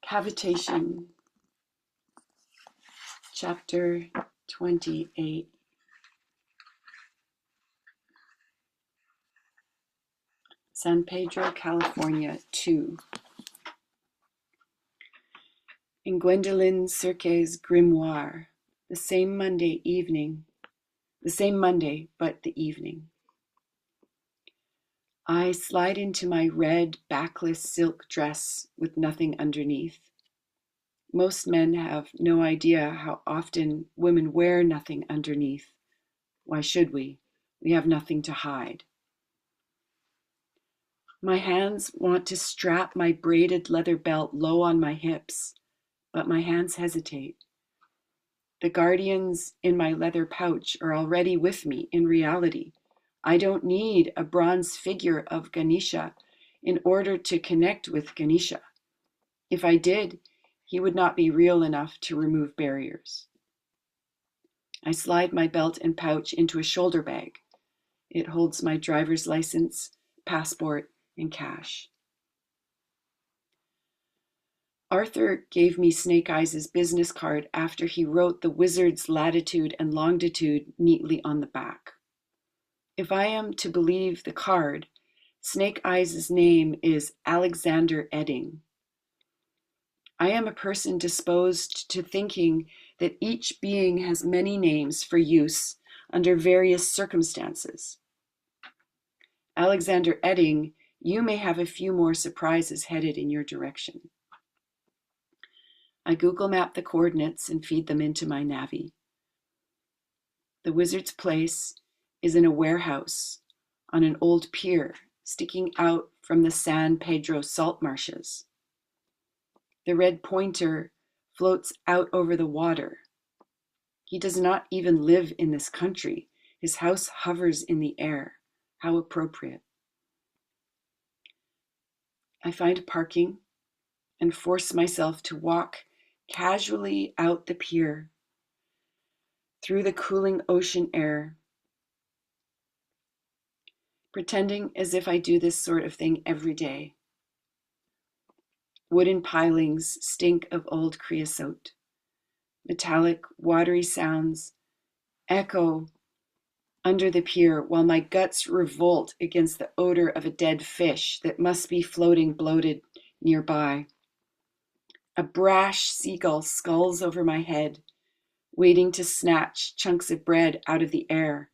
Cavitation, Chapter 28. San Pedro, California, 2. In Gwendoline Cirque's grimoire, the same Monday, but the evening. I slide into my red backless silk dress with nothing underneath. Most men have no idea how often women wear nothing underneath. Why should we? We have nothing to hide. My hands want to strap my braided leather belt low on my hips, but my hands hesitate. The guardians in my leather pouch are already with me in reality. I don't need a bronze figure of Ganesha in order to connect with Ganesha. If I did, he would not be real enough to remove barriers. I slide my belt and pouch into a shoulder bag. It holds my driver's license, passport, and cash. Arthur gave me Snake Eyes' business card after he wrote the wizard's latitude and longitude neatly on the back. If I am to believe the card, Snake Eyes' name is Alexander Edding. I am a person disposed to thinking that each being has many names for use under various circumstances. Alexander Edding, you may have a few more surprises headed in your direction. I Google map the coordinates and feed them into my Navi. The wizard's place is in a warehouse on an old pier sticking out from the San Pedro salt marshes. The red pointer floats out over the water. He does not even live in this country. His house hovers in the air. How appropriate. I find parking and force myself to walk casually out the pier through the cooling ocean air, pretending as if I do this sort of thing every day. Wooden pilings stink of old creosote. Metallic, watery sounds echo under the pier while my guts revolt against the odor of a dead fish that must be floating bloated nearby. A brash seagull sculls over my head, waiting to snatch chunks of bread out of the air.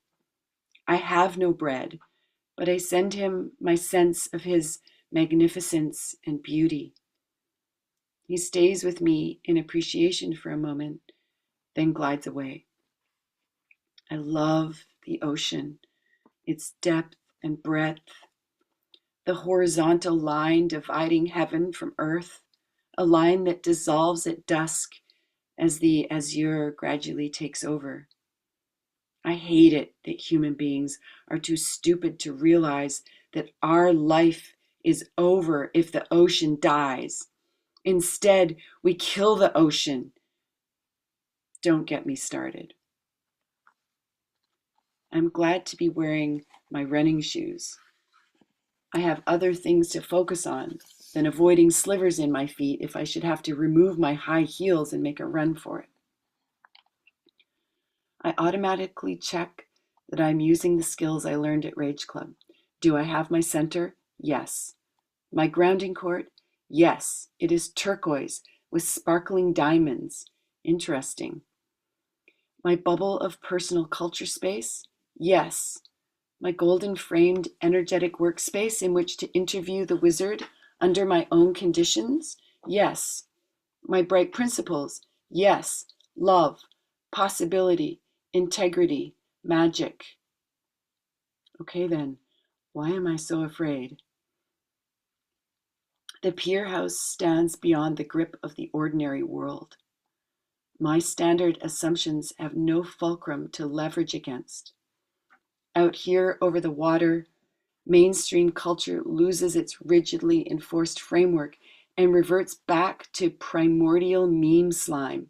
I have no bread, but I send him my sense of his magnificence and beauty. He stays with me in appreciation for a moment, then glides away. I love the ocean, its depth and breadth, the horizontal line dividing heaven from earth, a line that dissolves at dusk as the azure gradually takes over. I hate it that human beings are too stupid to realize that our life is over if the ocean dies. Instead, we kill the ocean. Don't get me started. I'm glad to be wearing my running shoes. I have other things to focus on than avoiding slivers in my feet if I should have to remove my high heels and make a run for it. I automatically check that I'm using the skills I learned at Rage Club. Do I have my center? Yes. My grounding cord? Yes. It is turquoise with sparkling diamonds. Interesting. My bubble of personal culture space? Yes. My golden framed energetic workspace in which to interview the wizard under my own conditions? Yes. My bright principles? Yes. Love, possibility, integrity, magic. Okay then, why am I so afraid? The pier house stands beyond the grip of the ordinary world. My standard assumptions have no fulcrum to leverage against. Out here over the water, mainstream culture loses its rigidly enforced framework and reverts back to primordial meme slime,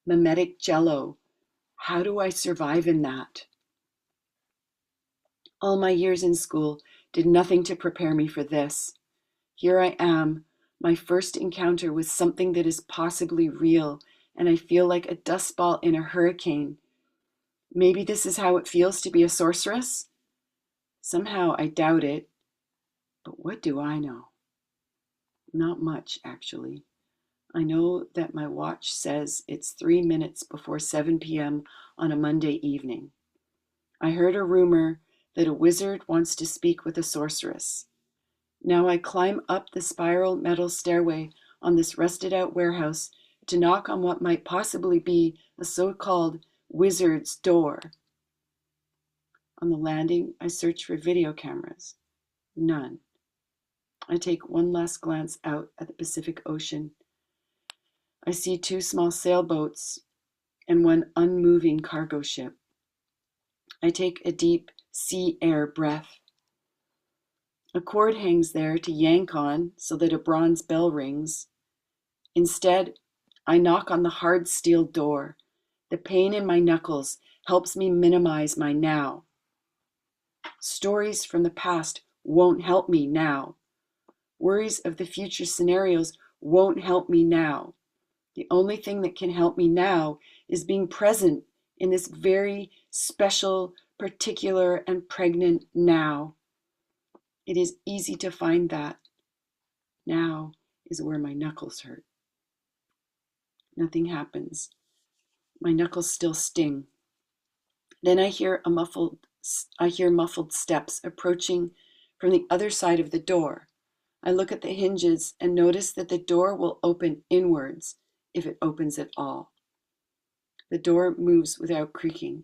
mimetic jello. How do I survive in that? All my years in school did nothing to prepare me for this. Here I am, My first encounter with something that is possibly real, and I feel like a dust ball in a hurricane. Maybe this is how it feels to be a sorceress? Somehow I doubt it, but what do I know? Not much, actually. I know that my watch says it's 3 minutes before 7 p.m. on a Monday evening. I heard a rumor that a wizard wants to speak with a sorceress. Now I climb up the spiral metal stairway on this rusted-out warehouse to knock on what might possibly be a so-called wizard's door. On the landing, I search for video cameras. None. I take one last glance out at the Pacific Ocean. I see 2 small sailboats and one unmoving cargo ship. I take a deep sea air breath. A cord hangs there to yank on so that a bronze bell rings. Instead, I knock on the hard steel door. The pain in my knuckles helps me minimize my now. Stories from the past won't help me now. Worries of the future scenarios won't help me now. The only thing that can help me now is being present in this very special, particular, and pregnant now. It is easy to find that. Now is where my knuckles hurt. Nothing happens. My knuckles still sting. Then I hear muffled steps approaching from the other side of the door. I look at the hinges and notice that the door will open inwards if it opens at all. The door moves without creaking.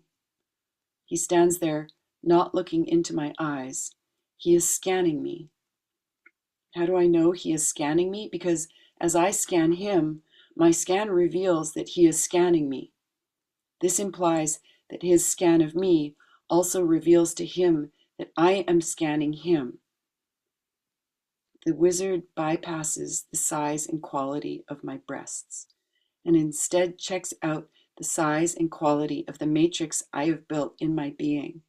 He stands there, not looking into my eyes. He is scanning me. How do I know he is scanning me? Because as I scan him, my scan reveals that he is scanning me. This implies that his scan of me also reveals to him that I am scanning him. The wizard bypasses the size and quality of my breasts and instead checks out the size and quality of the matrix I have built in my being.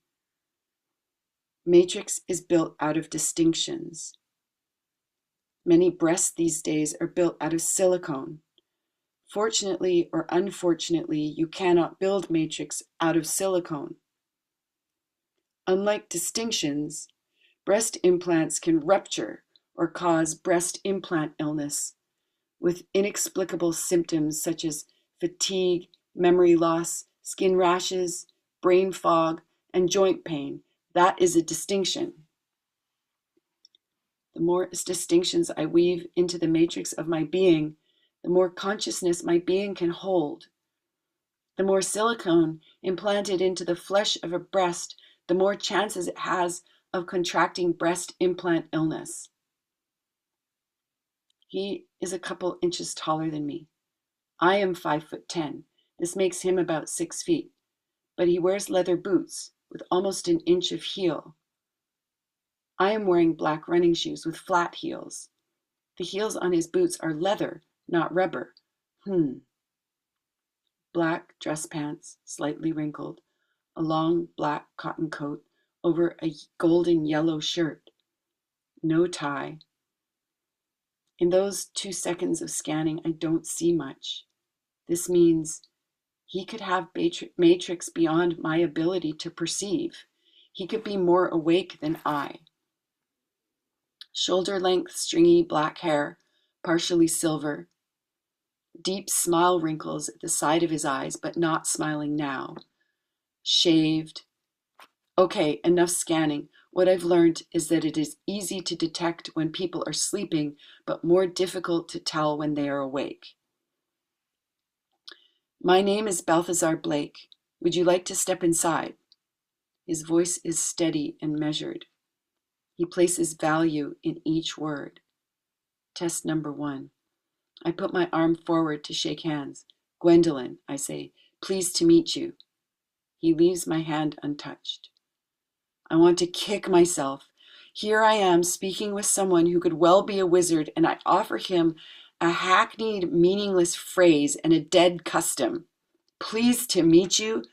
Matrix is built out of distinctions. Many breasts these days are built out of silicone. Fortunately or unfortunately, you cannot build matrix out of silicone. Unlike distinctions, breast implants can rupture or cause breast implant illness with inexplicable symptoms such as fatigue, memory loss, skin rashes, brain fog, and joint pain. That is a distinction. The more distinctions I weave into the matrix of my being, the more consciousness my being can hold. The more silicone implanted into the flesh of a breast, the more chances it has of contracting breast implant illness. He is a couple inches taller than me. I am 5'10". This makes him about 6 feet, but he wears leather boots with almost an inch of heel. I am wearing black running shoes with flat heels. The heels on his boots are leather, not rubber. Black dress pants, slightly wrinkled, a long black cotton coat over a golden yellow shirt. No tie. In those 2 seconds of scanning, I don't see much. This means he could have matrix beyond my ability to perceive. He could be more awake than I. Shoulder-length, stringy black hair, partially silver. Deep smile wrinkles at the side of his eyes, but not smiling now. Shaved. Okay, enough scanning. What I've learned is that it is easy to detect when people are sleeping, but more difficult to tell when they are awake. My name is Balthazar Blake. Would you like to step inside? His voice is steady and measured. He places value in each word. Test number 1. I put my arm forward to shake hands. Gwendolyn, I say, pleased to meet you. He leaves my hand untouched. I want to kick myself. Here I am speaking with someone who could well be a wizard, and I offer him a hackneyed, meaningless phrase and a dead custom. Pleased to meet you?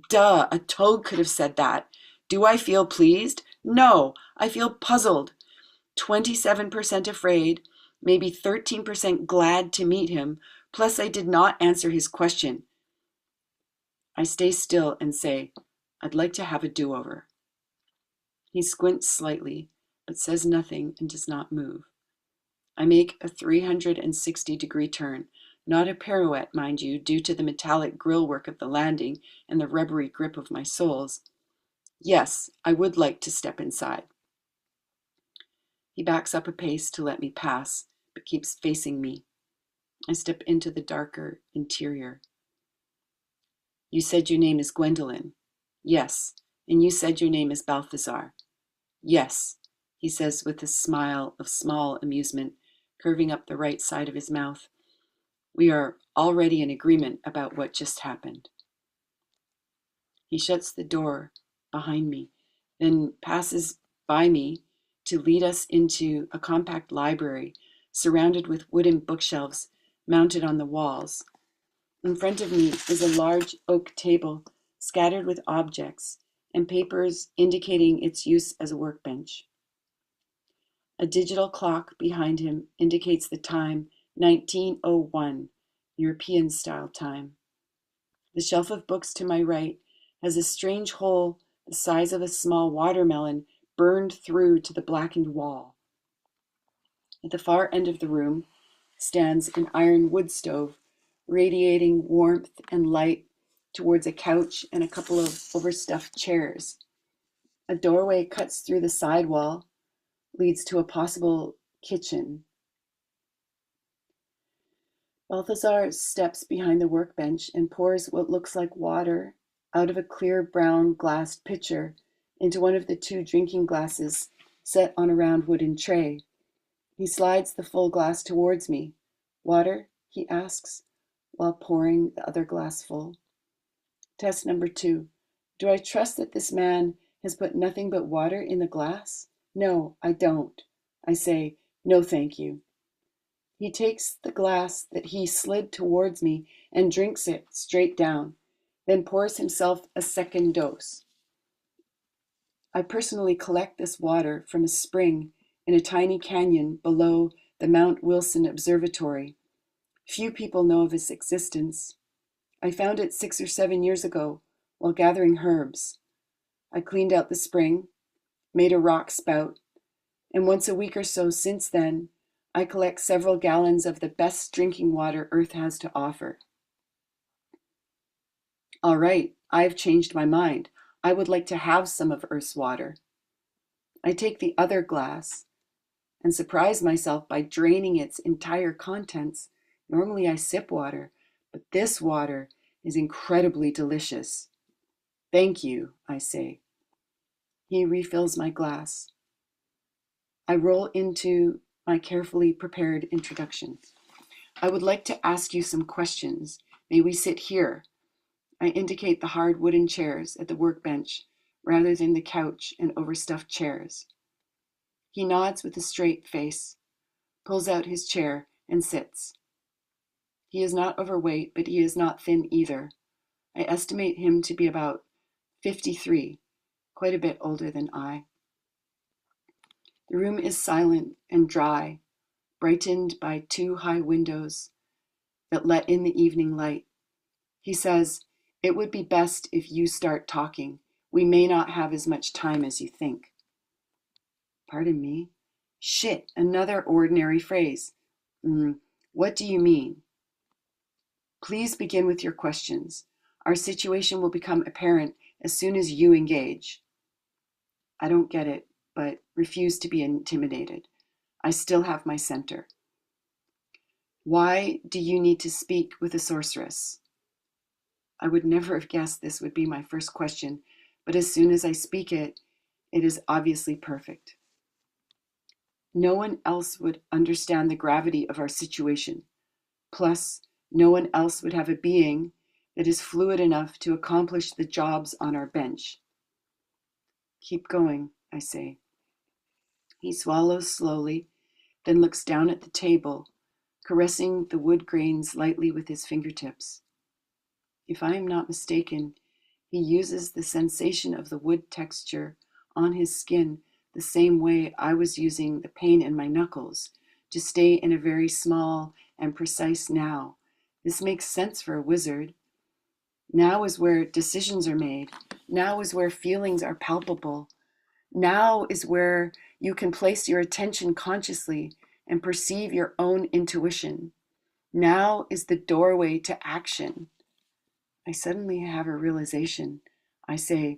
Duh, a toad could have said that. Do I feel pleased? No, I feel puzzled. 27% afraid, maybe 13% glad to meet him, plus I did not answer his question. I stay still and say, I'd like to have a do-over. He squints slightly, but says nothing and does not move. I make a 360-degree turn, not a pirouette, mind you, due to the metallic grillwork of the landing and the rubbery grip of my soles. Yes, I would like to step inside. He backs up a pace to let me pass, but keeps facing me. I step into the darker interior. You said your name is Gwendolyn. Yes. And you said your name is Balthazar. Yes, he says with a smile of small amusement, curving up the right side of his mouth. We are already in agreement about what just happened. He shuts the door behind me, then passes by me to lead us into a compact library surrounded with wooden bookshelves mounted on the walls. In front of me is a large oak table scattered with objects and papers indicating its use as a workbench. A digital clock behind him indicates the time 19:01, European-style time. The shelf of books to my right has a strange hole the size of a small watermelon burned through to the blackened wall. At the far end of the room stands an iron wood stove, radiating warmth and light towards a couch and a couple of overstuffed chairs. A doorway cuts through the side wall, leads to a possible kitchen. Balthazar steps behind the workbench and pours what looks like water out of a clear brown glassed pitcher into one of the two drinking glasses set on a round wooden tray. He slides the full glass towards me. Water? He asks, while pouring the other glass full. Test number 2. Do I trust that this man has put nothing but water in the glass? No, I don't. I say, no thank you. He takes the glass that he slid towards me and drinks it straight down, then pours himself a second dose. I personally collect this water from a spring in a tiny canyon below the Mount Wilson Observatory. Few people know of its existence. I found it 6 or 7 years ago while gathering herbs. I cleaned out the spring, made a rock spout, and once a week or so since then, I collect several gallons of the best drinking water Earth has to offer. All right, I've changed my mind. I would like to have some of Earth's water. I take the other glass and surprise myself by draining its entire contents. Normally I sip water, but this water is incredibly delicious. Thank you, I say. He refills my glass. I roll into my carefully prepared introduction. I would like to ask you some questions. May we sit here? I indicate the hard wooden chairs at the workbench rather than the couch and overstuffed chairs. He nods with a straight face, pulls out his chair, and sits. He is not overweight, but he is not thin either. I estimate him to be about 53, quite a bit older than I. The room is silent and dry, brightened by 2 high windows that let in the evening light. He says, "It would be best if you start talking. We may not have as much time as you think." Pardon me? Shit, another ordinary phrase. What do you mean? Please begin with your questions. Our situation will become apparent as soon as you engage. I don't get it, but refuse to be intimidated. I still have my center. Why do you need to speak with a sorceress? I would never have guessed this would be my first question, but as soon as I speak it, it is obviously perfect. No one else would understand the gravity of our situation. Plus, no one else would have a being that is fluid enough to accomplish the jobs on our bench. Keep going, I say. He swallows slowly, then looks down at the table, caressing the wood grains lightly with his fingertips. If I am not mistaken, he uses the sensation of the wood texture on his skin the same way I was using the pain in my knuckles to stay in a very small and precise now. This makes sense for a wizard. Now is where decisions are made. Now is where feelings are palpable. Now is where you can place your attention consciously and perceive your own intuition. Now is the doorway to action. I suddenly have a realization. I say,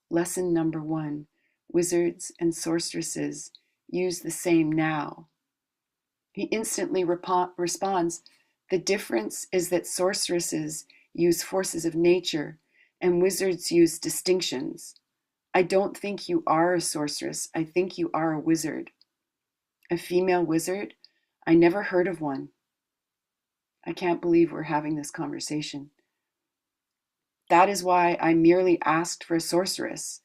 lesson number 1, wizards and sorceresses use the same now. He instantly responds, the difference is that sorceresses use forces of nature and wizards use distinctions. I don't think you are a sorceress. I think you are a wizard. A female wizard? I never heard of one. I can't believe we're having this conversation. That is why I merely asked for a sorceress.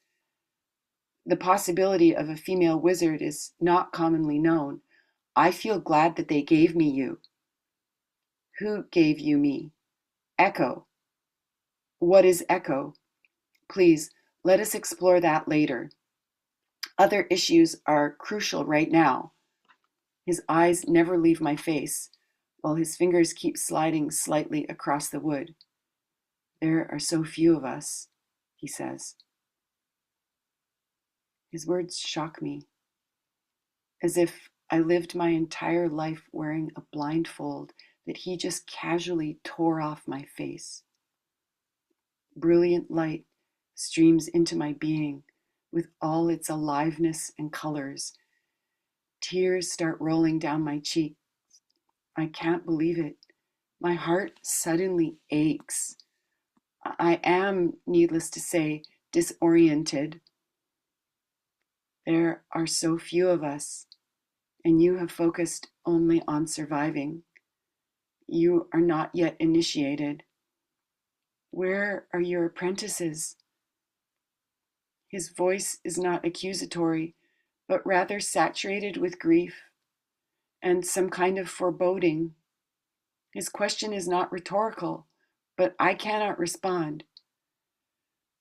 The possibility of a female wizard is not commonly known. I feel glad that they gave me you. Who gave you me? Echo. What is echo? Please, let us explore that later. Other issues are crucial right now. His eyes never leave my face, while his fingers keep sliding slightly across the wood. There are so few of us, he says. His words shock me, as if I lived my entire life wearing a blindfold that he just casually tore off my face. Brilliant light streams into my being with all its aliveness and colors. Tears start rolling down my cheeks. I can't believe it. My heart suddenly aches. I am, needless to say, disoriented. There are so few of us, and you have focused only on surviving. You are not yet initiated. Where are your apprentices? His voice is not accusatory, but rather saturated with grief and some kind of foreboding. His question is not rhetorical, but I cannot respond.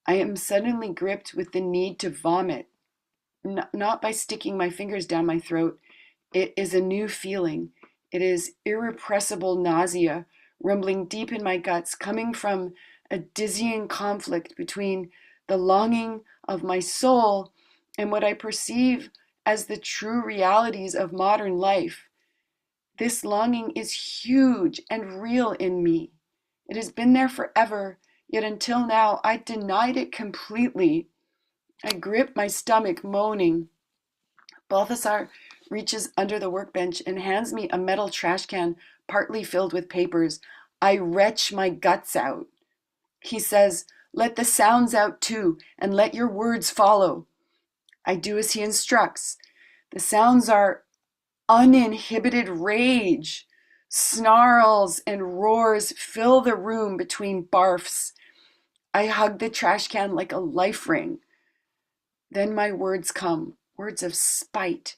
I am suddenly gripped with the need to vomit, not by sticking my fingers down my throat. It is a new feeling. It is irrepressible nausea rumbling deep in my guts, coming from a dizzying conflict between the longing of my soul and what I perceive as the true realities of modern life. This longing is huge and real in me. It has been there forever, yet until now I denied it completely. I grip my stomach, moaning. Balthasar reaches under the workbench and hands me a metal trash can partly filled with papers. I retch my guts out. He says, let the sounds out too, and let your words follow. I do as he instructs. The sounds are uninhibited rage. Snarls and roars fill the room between barfs. I hug the trash can like a life ring. Then my words come, words of spite,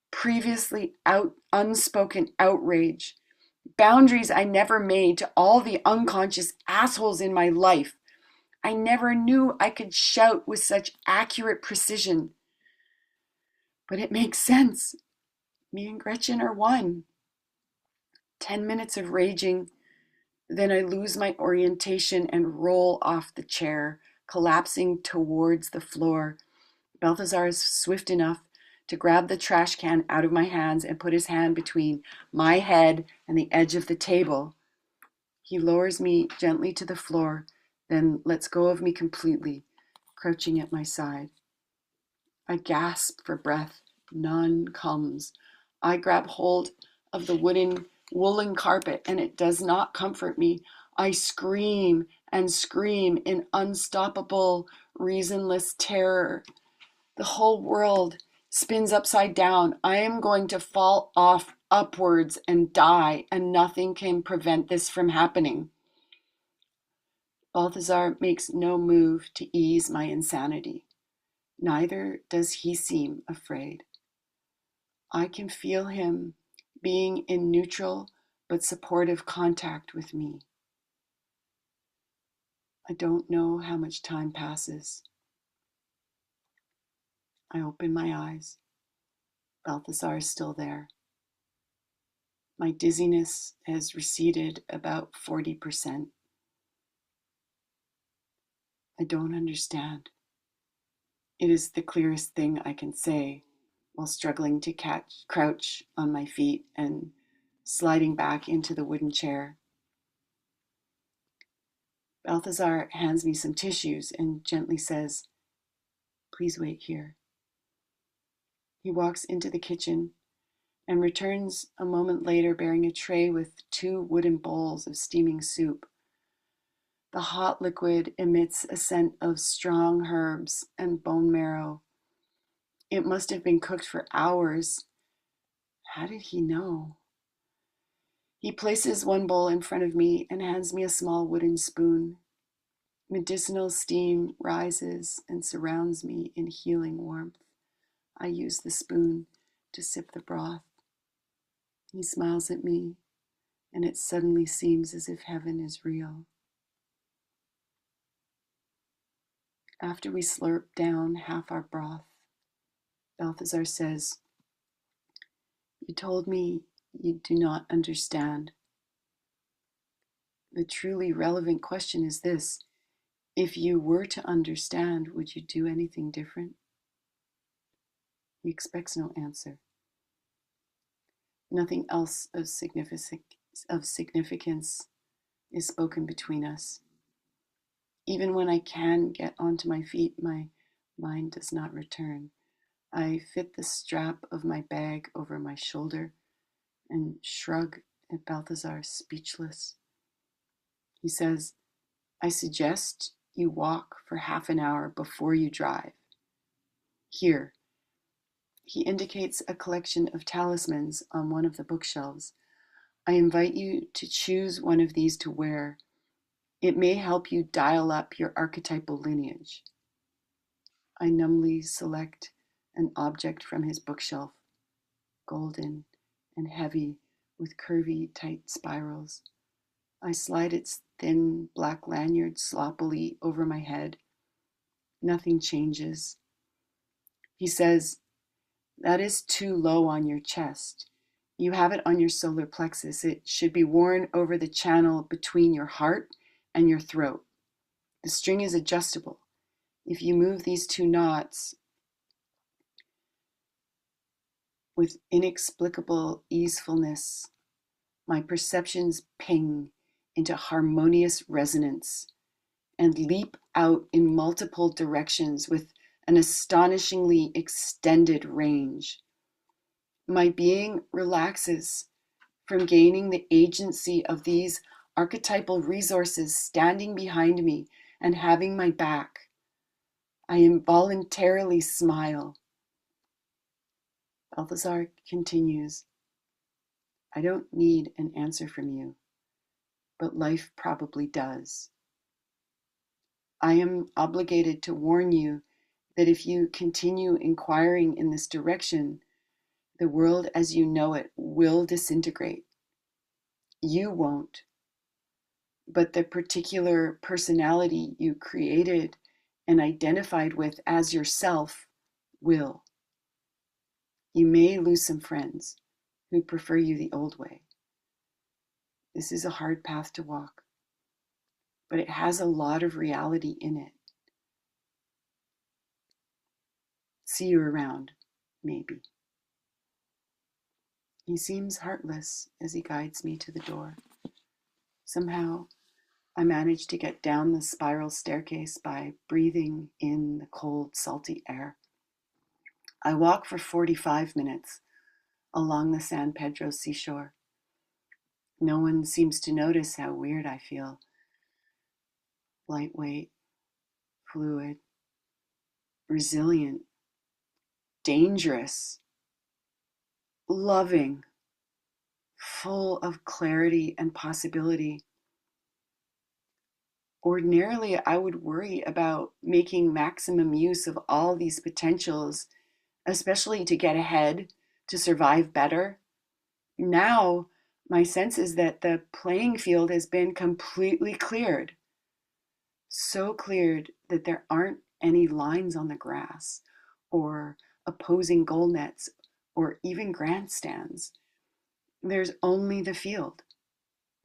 previously unspoken outrage, boundaries I never made to all the unconscious assholes in my life. I never knew I could shout with such accurate precision. But it makes sense. Me and Gretchen are one. 10 minutes of raging, then I lose my orientation and roll off the chair, collapsing towards the floor. Balthazar is swift enough to grab the trash can out of my hands and put his hand between my head and the edge of the table. He lowers me gently to the floor, then lets go of me completely, crouching at my side. I gasp for breath. None comes. I grab hold of the woolen carpet, and it does not comfort me. I scream and scream in unstoppable, reasonless terror. The whole world spins upside down. I am going to fall off upwards and die, and nothing can prevent this from happening. Balthazar makes no move to ease my insanity. Neither does he seem afraid. I can feel him being in neutral but supportive contact with me. I don't know how much time passes. I open my eyes. Balthazar is still there. My dizziness has receded about 40%. I don't understand. It is the clearest thing I can say while struggling to crouch on my feet and sliding back into the wooden chair. Balthazar hands me some tissues and gently says, "Please wait here." He walks into the kitchen and returns a moment later bearing a tray with 2 wooden bowls of steaming soup. The hot liquid emits a scent of strong herbs and bone marrow. It must have been cooked for hours. How did he know? He places one bowl in front of me and hands me a small wooden spoon. Medicinal steam rises and surrounds me in healing warmth. I use the spoon to sip the broth. He smiles at me, and it suddenly seems as if heaven is real. After we slurp down half our broth, Balthazar says, "You told me you do not understand. The truly relevant question is this: if you were to understand, would you do anything different?" He expects no answer. Nothing else of significance is spoken between us. Even when I can get onto my feet, my mind does not return. I fit the strap of my bag over my shoulder and shrug at Balthazar, speechless. He says, "I suggest you walk for half an hour before you drive. Here." He indicates a collection of talismans on one of the bookshelves. "I invite you to choose one of these to wear. It may help you dial up your archetypal lineage." I numbly select an object from his bookshelf, golden and heavy with curvy, tight spirals. I slide its thin black lanyard sloppily over my head. Nothing changes. He says, "That is too low on your chest. You have it on your solar plexus. It should be worn over the channel between your heart and your throat. The string is adjustable. If you move these 2 knots with inexplicable easefulness, my perceptions ping into harmonious resonance and leap out in multiple directions with an astonishingly extended range. My being relaxes from gaining the agency of these archetypal resources standing behind me and having my back. I involuntarily smile." Balthazar continues, "I don't need an answer from you, but life probably does. I am obligated to warn you that if you continue inquiring in this direction, the world as you know it will disintegrate. You won't, but the particular personality you created and identified with as yourself will. You may lose some friends who prefer you the old way. This is a hard path to walk, but it has a lot of reality in it. See you around, maybe." He seems heartless as he guides me to the door. Somehow, I manage to get down the spiral staircase by breathing in the cold, salty air. I walk for 45 minutes along the San Pedro seashore. No one seems to notice how weird I feel. Lightweight, fluid, resilient, dangerous, loving, full of clarity and possibility. Ordinarily, I would worry about making maximum use of all these potentials, especially to get ahead, to survive better. Now, my sense is that the playing field has been completely cleared. So cleared that there aren't any lines on the grass, or opposing goal nets, or even grandstands. There's only the field,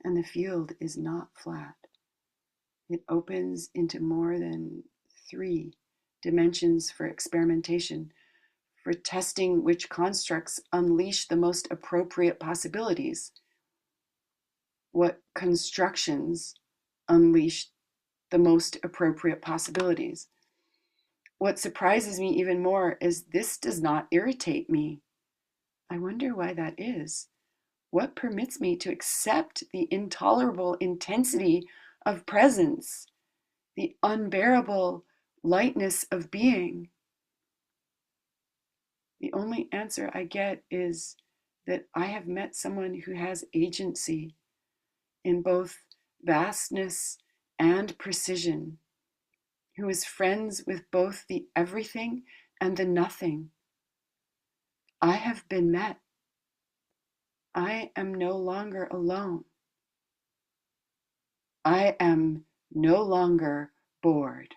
and the field is not flat. It opens into more than 3 dimensions for experimentation, for testing which constructs unleash the most appropriate possibilities, what constructions unleash the most appropriate possibilities. What surprises me even more is this does not irritate me. I wonder why that is. What permits me to accept the intolerable intensity of presence, the unbearable lightness of being? The only answer I get is that I have met someone who has agency in both vastness and precision, who is friends with both the everything and the nothing. I have been met. I am no longer alone. I am no longer bored.